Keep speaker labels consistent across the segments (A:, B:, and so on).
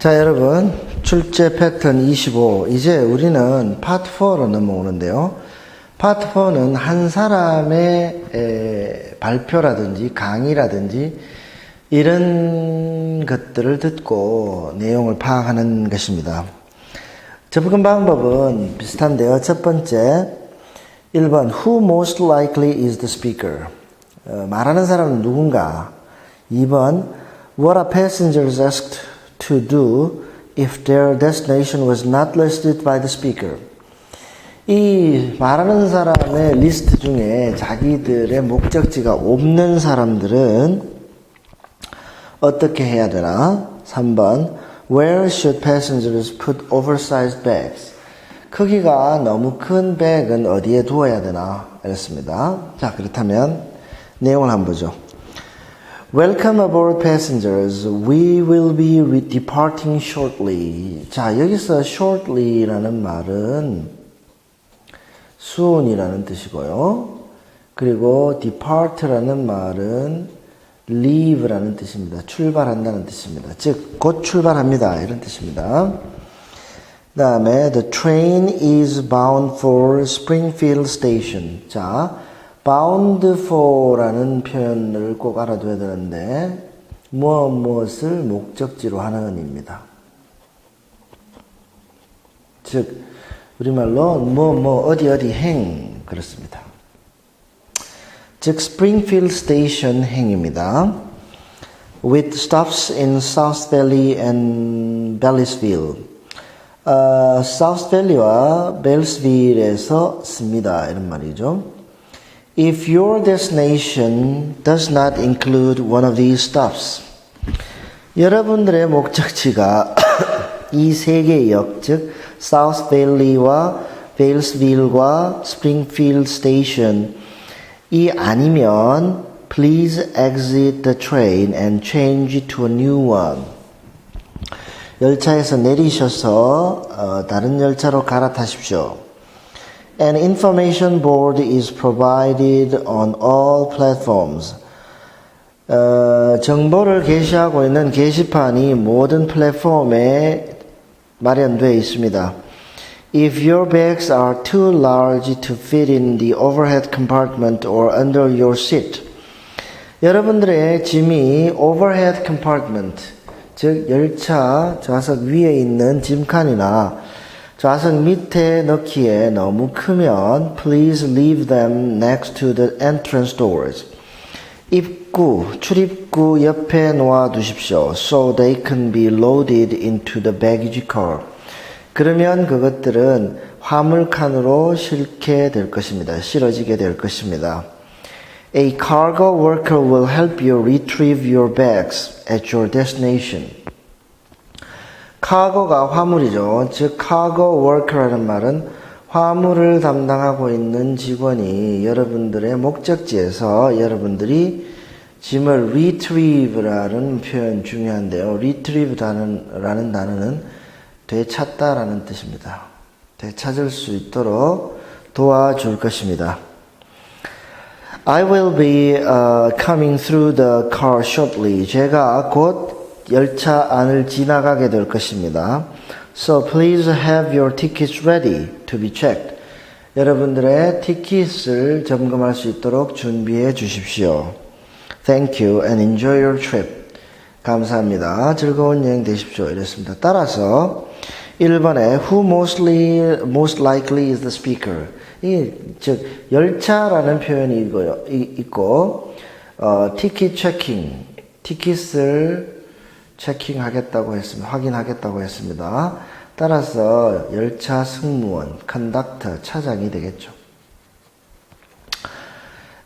A: 자, 여러분, 출제 패턴 25. 이제 우리는 파트 4로 넘어오는데요. 파트 4는 한 사람의 발표라든지 강의라든지 이런 것들을 듣고 내용을 파악하는 것입니다. 접근 방법은 비슷한데요. 첫 번째, 1번, Who most likely is the speaker? 말하는 사람은 누군가? 2번, What are passengers asked to do if their destination was not listed by the speaker? 이 말하는 사람의 리스트 중에 자기들의 목적지가 없는 사람들은 어떻게 해야 되나? 3번, Where should passengers put oversized bags? 크기가 너무 큰 백은 어디에 두어야 되나? 이렇습니다. 자, 그렇다면 내용을 한번 보죠. Welcome aboard passengers. We will be departing shortly. 자, 여기서 shortly라는 말은 soon이라는 뜻이고요. 그리고 depart라는 말은 leave라는 뜻입니다. 출발한다는 뜻입니다. 즉, 곧 출발합니다. 이런 뜻입니다. 그 다음에 the train is bound for Springfield Station. 자, bound for라는 표현을 꼭 알아둬야 되는데 무엇을 목적지로 하는 의미입니다. 즉 우리말로 어디 행 그렇습니다. 즉 Springfield Station 행입니다. With stops in South Valley and Bellisville. South Valley와 벨스빌에서 씁니다. 이런 말이죠. If your destination does not include one of these stops, 여러분들의 목적지가 이 세 개의 역, 즉 South Valley와 Valesville과 Springfield Station 이 아니면 please exit the train and change to a new one. 열차에서 내리셔서 다른 열차로 갈아타십시오. An information board is provided on all platforms. 정보를 게시하고 있는 게시판이 모든 플랫폼에 마련되어 있습니다. If your bags are too large to fit in the overhead compartment or under your seat. 여러분들의 짐이 overhead compartment, 즉 열차 좌석 위에 있는 짐칸이나 좌석 밑에 넣기에 너무 크면 please leave them next to the entrance doors. 출입구 옆에 놓아 두십시오. So they can be loaded into the baggage car. 그러면 그것들은 화물칸으로 실게 될 것입니다. 실어지게 될 것입니다. A cargo worker will help you retrieve your bags at your destination. 카고가 화물이죠. 즉 cargo worker라는 말은 화물을 담당하고 있는 직원이 여러분들의 목적지에서 여러분들이 짐을 retrieve라는 표현 중요한데요. retrieve라는 단어는 되찾다라는 뜻입니다. 되찾을 수 있도록 도와줄 것입니다. I will be coming through the car shortly. 제가 곧 열차 안을 지나가게 될 것입니다. So please have your tickets ready to be checked. 여러분들의 티켓을 점검할 수 있도록 준비해 주십시오. Thank you and enjoy your trip. 감사합니다. 즐거운 여행 되십시오. 이랬습니다. 따라서 1번에 Who most likely is the speaker. 즉 열차라는 표현이 있고 티켓 체킹, 티켓을 체킹하겠다고 했습니다. 확인하겠다고 했습니다. 따라서 열차 승무원, 컨덕터, 차장이 되겠죠.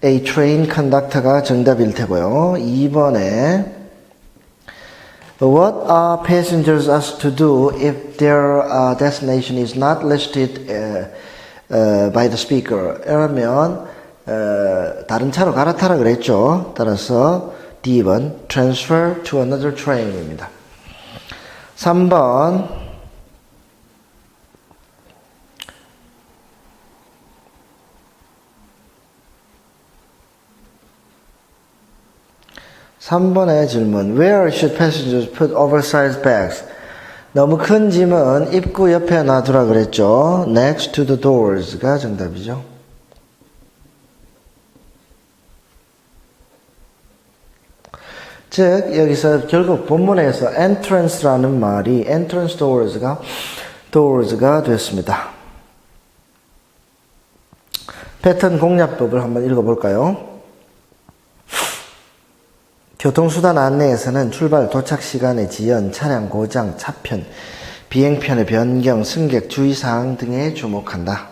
A: A train conductor가 정답일 테고요. 2번에 What are passengers asked to do if their destination is not listed by the speaker? 이러면 다른 차로 갈아타라 그랬죠. 따라서 D번 transfer to another train입니다. 3번 3번의 질문. Where should passengers put oversized bags? 너무 큰 짐은 입구 옆에 놔두라 그랬죠. Next to the doors가 정답이죠. 즉 여기서 결국 본문에서 entrance라는 말이 entrance doors가 됐습니다. 패턴 공략법을 한번 읽어볼까요? 교통수단 안내에서는 출발, 도착 시간의 지연, 차량 고장, 차편, 비행편의 변경, 승객 주의사항 등에 주목한다.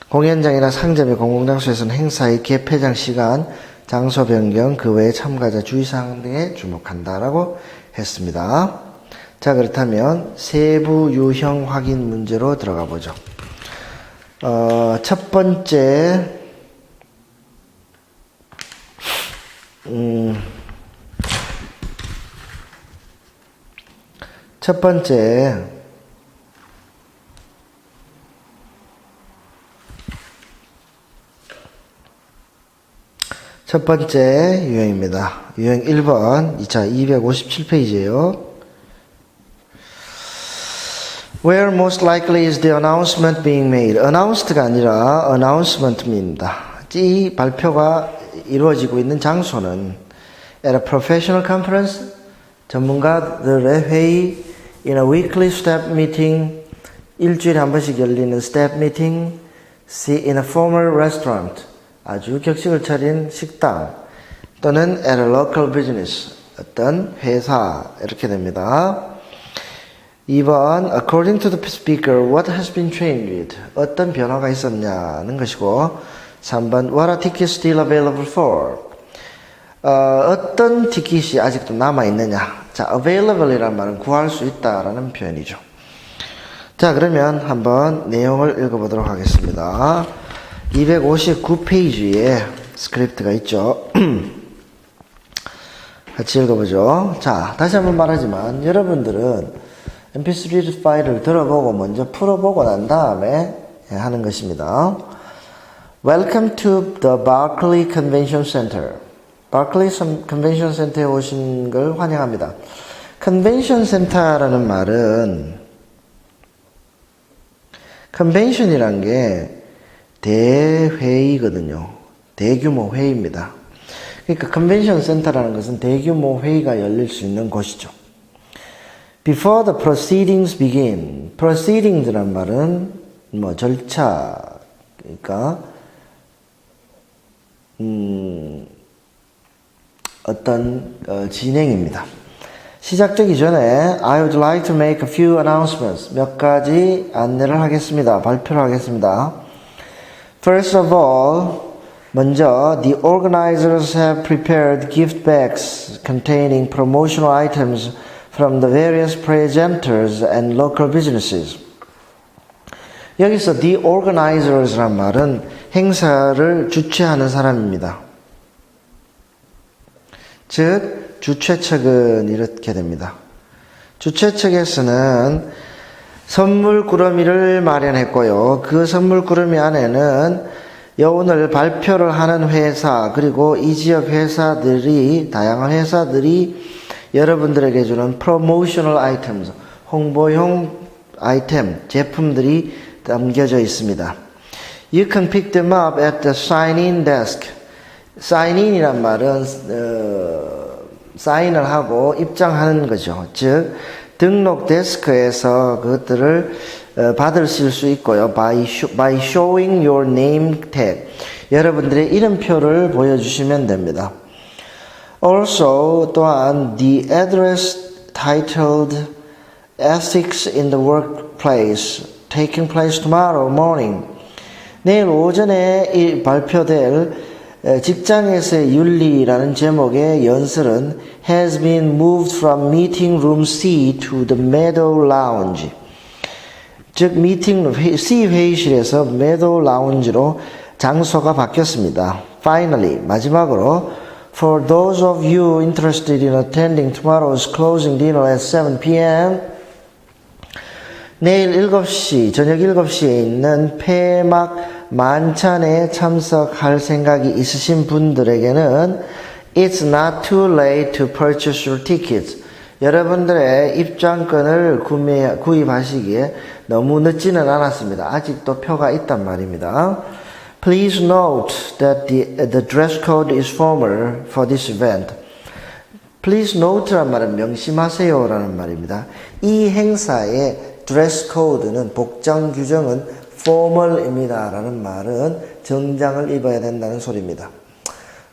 A: 공연장이나 상점의 공공장소에서는 행사의 개폐장 시간, 장소 변경, 그 외의 참가자 주의사항 등에 주목한다라고 했습니다. 자, 그렇다면 세부 유형 확인 문제로 들어가 보죠. 첫 번째 유형입니다. 유형 1번, 257페이지에요. Where most likely is the announcement being made? Announced가 아니라 announcement입니다. 이 발표가 이루어지고 있는 장소는 at a professional conference, 전문가들의 회의, in a weekly staff meeting, 일주일에 한 번씩 열리는 staff meeting, in a formal restaurant, 아주 격식을 차린 식당, 또는 at a local business, 어떤 회사, 이렇게 됩니다. 2번, according to the speaker, what has been changed? 어떤 변화가 있었냐는 것이고, 3번, what are tickets still available for? 어떤 티켓이 아직도 남아있느냐? 자, available 이란 말은 구할 수 있다라는 표현이죠. 자, 그러면 한번 내용을 읽어보도록 하겠습니다. 259페이지에 스크립트가 있죠. 같이 읽어보죠. 자, 다시 한번 말하지만 여러분들은 mp3 파일을 들어보고 먼저 풀어보고 난 다음에 하는 것입니다. Welcome to the Barclay Convention Center. Barclay Convention Center에 오신 걸 환영합니다. Convention Center라는 말은 Convention이란 게 대회의거든요. 대규모 회의입니다. 그러니까 Convention Center라는 것은 대규모 회의가 열릴 수 있는 곳이죠. Before the proceedings begin. Proceedings란 말은 절차, 그러니까 어떤 진행입니다. 시작되기 전에 I would like to make a few announcements. 몇 가지 안내를 하겠습니다. 발표를 하겠습니다. First of all, 먼저 the organizers have prepared gift bags containing promotional items from the various presenters and local businesses. 여기서 the organizers란 말은 행사를 주최하는 사람입니다. 즉 주최 측은 이렇게 됩니다. 주최 측에서는 선물 꾸러미를 마련했고요. 그 선물 꾸러미 안에는 오늘 발표를 하는 회사 그리고 이 지역 회사들이 다양한 회사들이 여러분들에게 주는 promotional items, 홍보용 아이템, 제품들이 담겨져 있습니다. You can pick them up at the sign-in desk. sign-in이란 말은 사인을 하고 입장하는 거죠. 즉 등록 데스크에서 그것들을 받으실 수 있고요. by showing your name tag. 여러분들의 이름표를 보여주시면 됩니다. Also, 또한 the address titled Ethics in the Workplace taking place tomorrow morning. 내일 오전에 발표될 직장에서의 윤리라는 제목의 연설은 has been moved from meeting room C to the Meadow Lounge. 즉 미팅 C 회의실에서 Meadow Lounge로 장소가 바뀌었습니다. Finally, 마지막으로 for those of you interested in attending tomorrow's closing dinner at 7 p.m. 내일 7시, 저녁 7시에 있는 폐막 만찬에 참석할 생각이 있으신 분들에게는 It's not too late to purchase your tickets. 여러분들의 입장권을 구입하시기에 너무 늦지는 않았습니다. 아직도 표가 있단 말입니다. Please note that the dress code is formal for this event. Please note란 말은 명심하세요 라는 말입니다. 이 행사의 dress code는 복장 규정은 formal입니다 라는 말은 정장을 입어야 된다는 소리입니다.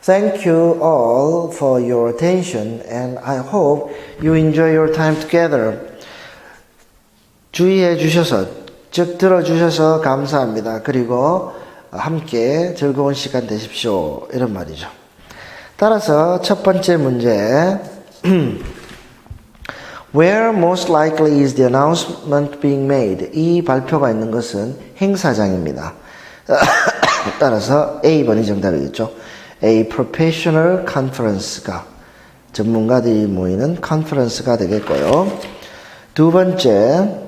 A: Thank you all for your attention and I hope you enjoy your time together. 주의해 주셔서, 즉 들어주셔서 감사합니다. 그리고 함께 즐거운 시간 되십시오. 이런 말이죠. 따라서 첫 번째 문제 Where most likely is the announcement being made? 이 발표가 있는 것은 행사장입니다. 따라서 A번이 정답이겠죠. A professional conference가 전문가들이 모이는 컨퍼런스가 되겠고요. 두 번째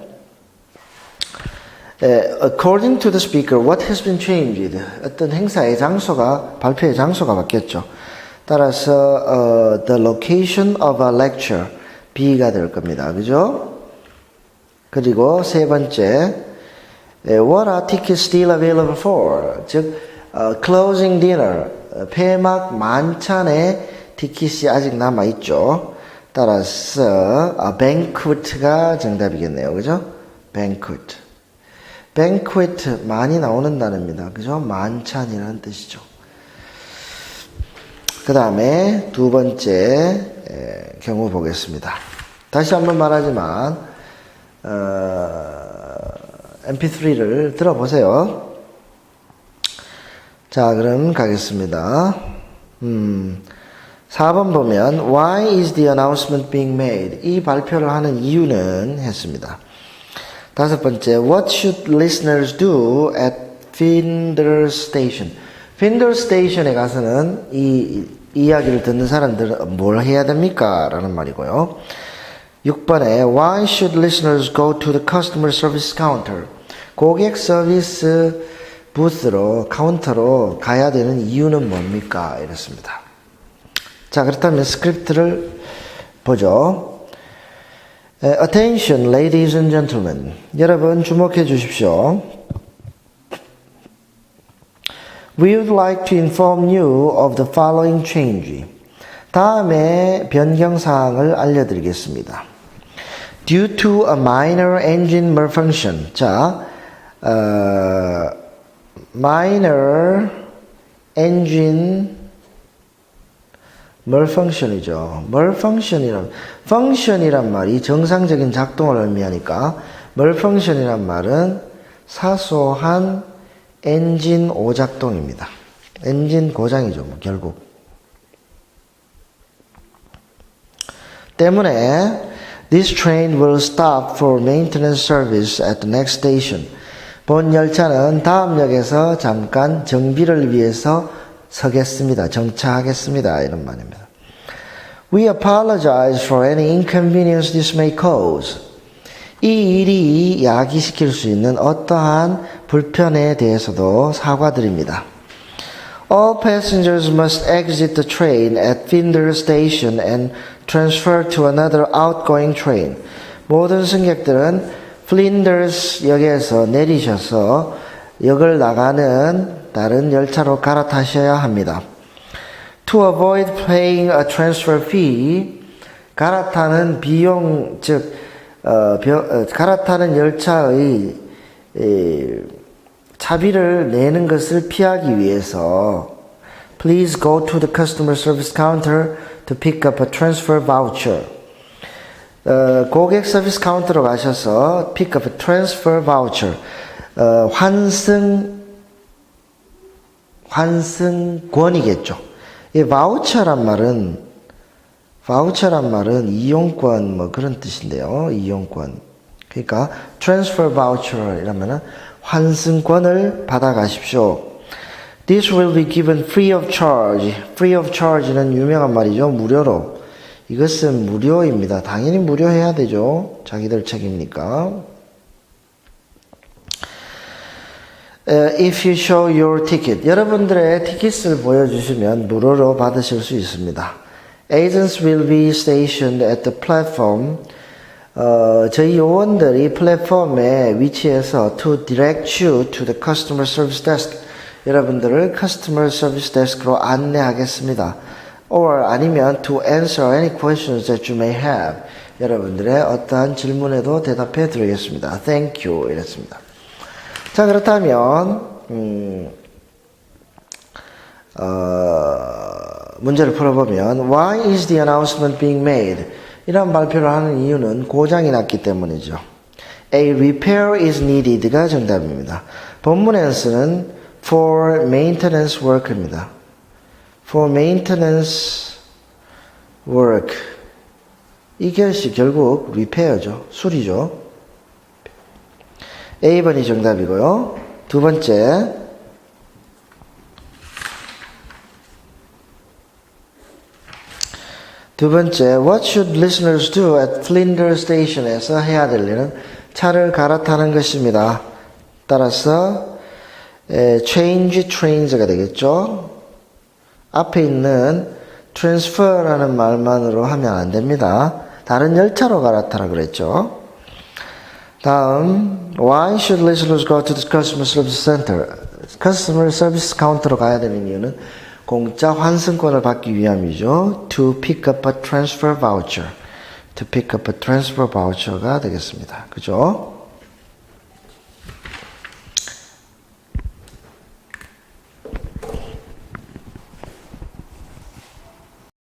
A: According to the speaker, what has been changed? 어떤 행사의 장소가, 발표의 장소가 바뀌었죠. 따라서 the location of a lecture, B가 될 겁니다. 그죠? 그리고 세 번째 What are tickets still available for? 즉 closing dinner, 폐막 만찬에 티켓이 아직 남아있죠. 따라서 banquet가 정답이겠네요. 그죠? banquet. banquet 많이 나오는 단어입니다. 그죠? 만찬이라는 뜻이죠. 그 다음에 두 번째 경우 보겠습니다. 다시 한번 말하지만 mp3를 들어보세요. 자, 그럼 가겠습니다. 4번 보면 Why is the announcement being made? 이 발표를 하는 이유는 했습니다. 다섯 번째 What should listeners do at Flinders Station? Flinders Station에 가서는 이 이야기를 듣는 사람들은 뭘 해야 됩니까? 라는 말이고요. 6번에 Why should listeners go to the customer service counter? 고객 서비스 부스로, 카운터로 가야 되는 이유는 뭡니까? 이렇습니다. 자, 그렇다면 스크립트를 보죠. Attention, ladies and gentlemen. 여러분 주목해 주십시오. We would like to inform you of the following change. 다음에 변경사항을 알려드리겠습니다. Due to a minor engine malfunction. 자, minor engine malfunction이죠. function이란 말이 정상적인 작동을 의미하니까 malfunction이란 말은 사소한 엔진 오작동입니다. 엔진 고장이죠, 결국. 때문에 this train will stop for maintenance service at the next station. 본 열차는 다음 역에서 잠깐 정비를 위해서 서겠습니다. 정차하겠습니다. 이런 말입니다. We apologize for any inconvenience this may cause. 이 일이 야기시킬 수 있는 어떠한 불편에 대해서도 사과드립니다. All passengers must exit the train at Flinders Station and transfer to another outgoing train. 모든 승객들은 Flinders 역에서 내리셔서 역을 나가는 다른 열차로 갈아타셔야 합니다. To avoid paying a transfer fee, 갈아타는 비용, 즉 갈아타는 열차의 차비를 내는 것을 피하기 위해서 Please go to the customer service counter to pick up a transfer voucher. 고객 서비스 카운터로 가셔서 pick up a transfer voucher. 환승권이겠죠. 이 voucher란 말은 이용권 뭐 그런 뜻인데요. 이용권. 그러니까 transfer voucher 이라면은 환승권을 받아가십시오. This will be given free of charge. Free of charge는 유명한 말이죠. 무료로. 이것은 무료입니다. 당연히 무료해야 되죠. 자기들 책임이니까. If you show your ticket. 여러분들의 티켓을 보여주시면 무료로 받으실 수 있습니다. Agents will be stationed at the platform. 저희 요원들이 플랫폼에 위치해서 to direct you to the customer service desk. 여러분들을 customer service desk로 안내하겠습니다. Or 아니면 to answer any questions that you may have. 여러분들의 어떠한 질문에도 대답해 드리겠습니다. Thank you. 이랬습니다. 자, 그렇다면 문제를 풀어보면 Why is the announcement being made? 이런 발표를 하는 이유는 고장이 났기 때문이죠. A repair is needed가 정답입니다. 본문에 쓰는 for maintenance work입니다. for maintenance work. 이것이 결국 repair죠. 수리죠. A번이 정답이고요. 두 번째. What should listeners do at Flinders Station에서 해야 될 일은 차를 갈아타는 것입니다. 따라서 change trains가 되겠죠. 앞에 있는 transfer라는 말만으로 하면 안 됩니다. 다른 열차로 갈아타라 그랬죠. 다음, why should listeners go to the customer service center? customer service 카운터로 가야 되는 이유는 공짜 환승권을 받기 위함이죠. to pick up a transfer voucher. to pick up a transfer voucher가 되겠습니다. 그죠?